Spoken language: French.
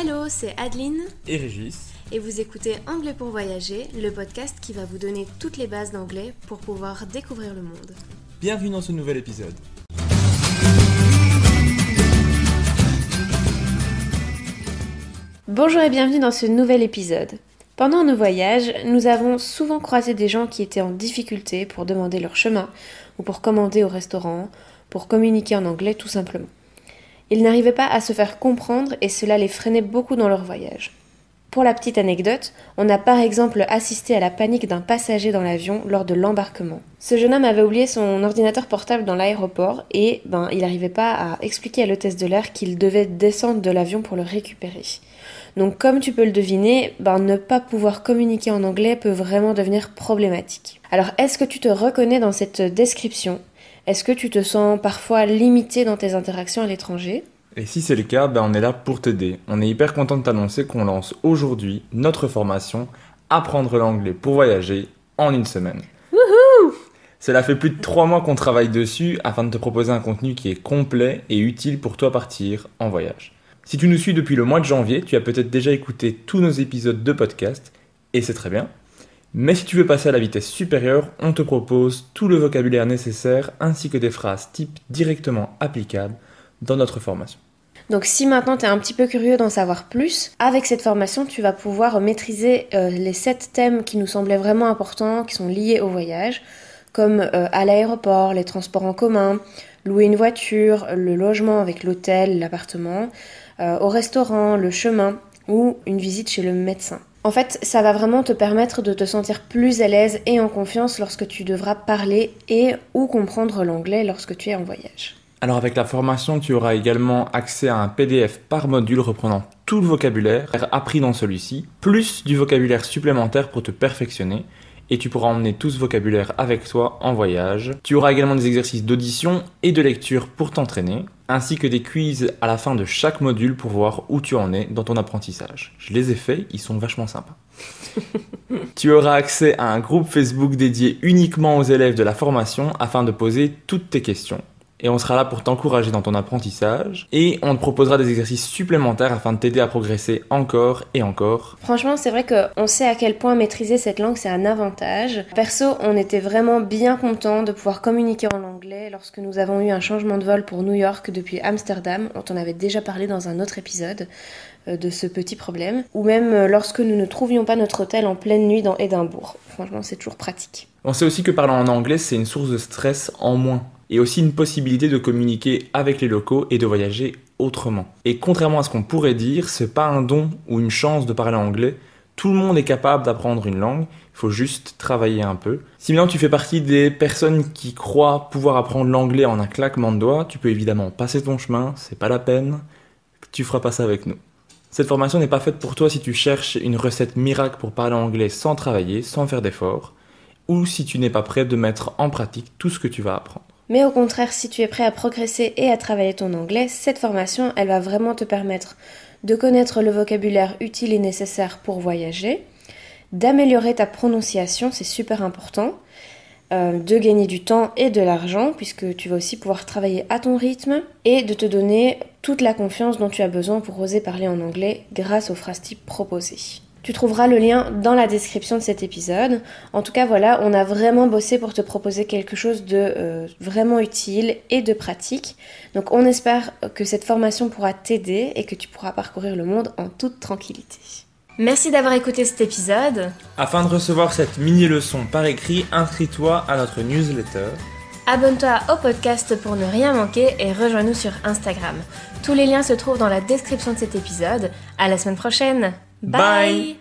Hello, c'est Adeline et Régis. Et vous écoutez Anglais pour voyager, le podcast qui va vous donner toutes les bases d'anglais pour pouvoir découvrir le monde. Bienvenue dans ce nouvel épisode. Bonjour et bienvenue dans ce nouvel épisode. Pendant nos voyages, nous avons souvent croisé des gens qui étaient en difficulté pour demander leur chemin ou pour commander au restaurant, pour communiquer en anglais tout simplement. Ils n'arrivaient pas à se faire comprendre et cela les freinait beaucoup dans leur voyage. Pour la petite anecdote, on a par exemple assisté à la panique d'un passager dans l'avion lors de l'embarquement. Ce jeune homme avait oublié son ordinateur portable dans l'aéroport et il n'arrivait pas à expliquer à l'hôtesse de l'air qu'il devait descendre de l'avion pour le récupérer. Donc comme tu peux le deviner, ne pas pouvoir communiquer en anglais peut vraiment devenir problématique. Alors est-ce que tu te reconnais dans cette description ? Est-ce que tu te sens parfois limité dans tes interactions à l'étranger ? Et si c'est le cas, on est là pour t'aider. On est hyper content de t'annoncer qu'on lance aujourd'hui notre formation Apprendre l'anglais pour voyager en une semaine. Wouhou ! Cela fait plus de 3 mois qu'on travaille dessus afin de te proposer un contenu qui est complet et utile pour toi partir en voyage. Si tu nous suis depuis le mois de janvier, tu as peut-être déjà écouté tous nos épisodes de podcast, et c'est très bien. Mais si tu veux passer à la vitesse supérieure, on te propose tout le vocabulaire nécessaire ainsi que des phrases types directement applicables dans notre formation. Donc si maintenant tu es un petit peu curieux d'en savoir plus, avec cette formation tu vas pouvoir maîtriser les 7 thèmes qui nous semblaient vraiment importants, qui sont liés au voyage, comme à l'aéroport, les transports en commun, louer une voiture, le logement avec l'hôtel, l'appartement, au restaurant, le chemin ou une visite chez le médecin. En fait, ça va vraiment te permettre de te sentir plus à l'aise et en confiance lorsque tu devras parler et ou comprendre l'anglais lorsque tu es en voyage. Alors avec la formation, tu auras également accès à un PDF par module reprenant tout le vocabulaire appris dans celui-ci, plus du vocabulaire supplémentaire pour te perfectionner, et tu pourras emmener tout ce vocabulaire avec toi en voyage. Tu auras également des exercices d'audition et de lecture pour t'entraîner, ainsi que des quiz à la fin de chaque module pour voir où tu en es dans ton apprentissage. Je les ai faits, ils sont vachement sympas. Tu auras accès à un groupe Facebook dédié uniquement aux élèves de la formation afin de poser toutes tes questions. Et on sera là pour t'encourager dans ton apprentissage. Et on te proposera des exercices supplémentaires afin de t'aider à progresser encore et encore. Franchement, c'est vrai qu'on sait à quel point maîtriser cette langue, c'est un avantage. Perso, on était vraiment bien contents de pouvoir communiquer en anglais lorsque nous avons eu un changement de vol pour New York depuis Amsterdam. On t'en avait déjà parlé dans un autre épisode de ce petit problème. Ou même lorsque nous ne trouvions pas notre hôtel en pleine nuit dans Édimbourg. Franchement, c'est toujours pratique. On sait aussi que parler en anglais, c'est une source de stress en moins. Et aussi une possibilité de communiquer avec les locaux et de voyager autrement. Et contrairement à ce qu'on pourrait dire, c'est pas un don ou une chance de parler anglais. Tout le monde est capable d'apprendre une langue, il faut juste travailler un peu. Si maintenant tu fais partie des personnes qui croient pouvoir apprendre l'anglais en un claquement de doigts, tu peux évidemment passer ton chemin, c'est pas la peine, tu feras pas ça avec nous. Cette formation n'est pas faite pour toi si tu cherches une recette miracle pour parler anglais sans travailler, sans faire d'efforts, ou si tu n'es pas prêt de mettre en pratique tout ce que tu vas apprendre. Mais au contraire, si tu es prêt à progresser et à travailler ton anglais, cette formation, elle va vraiment te permettre de connaître le vocabulaire utile et nécessaire pour voyager, d'améliorer ta prononciation, c'est super important, de gagner du temps et de l'argent, puisque tu vas aussi pouvoir travailler à ton rythme, et de te donner toute la confiance dont tu as besoin pour oser parler en anglais grâce aux phrases types proposées. Tu trouveras le lien dans la description de cet épisode. En tout cas, voilà, on a vraiment bossé pour te proposer quelque chose de vraiment utile et de pratique. Donc on espère que cette formation pourra t'aider et que tu pourras parcourir le monde en toute tranquillité. Merci d'avoir écouté cet épisode. Afin de recevoir cette mini-leçon par écrit, inscris-toi à notre newsletter. Abonne-toi au podcast pour ne rien manquer et rejoins-nous sur Instagram. Tous les liens se trouvent dans la description de cet épisode. À la semaine prochaine. Bye.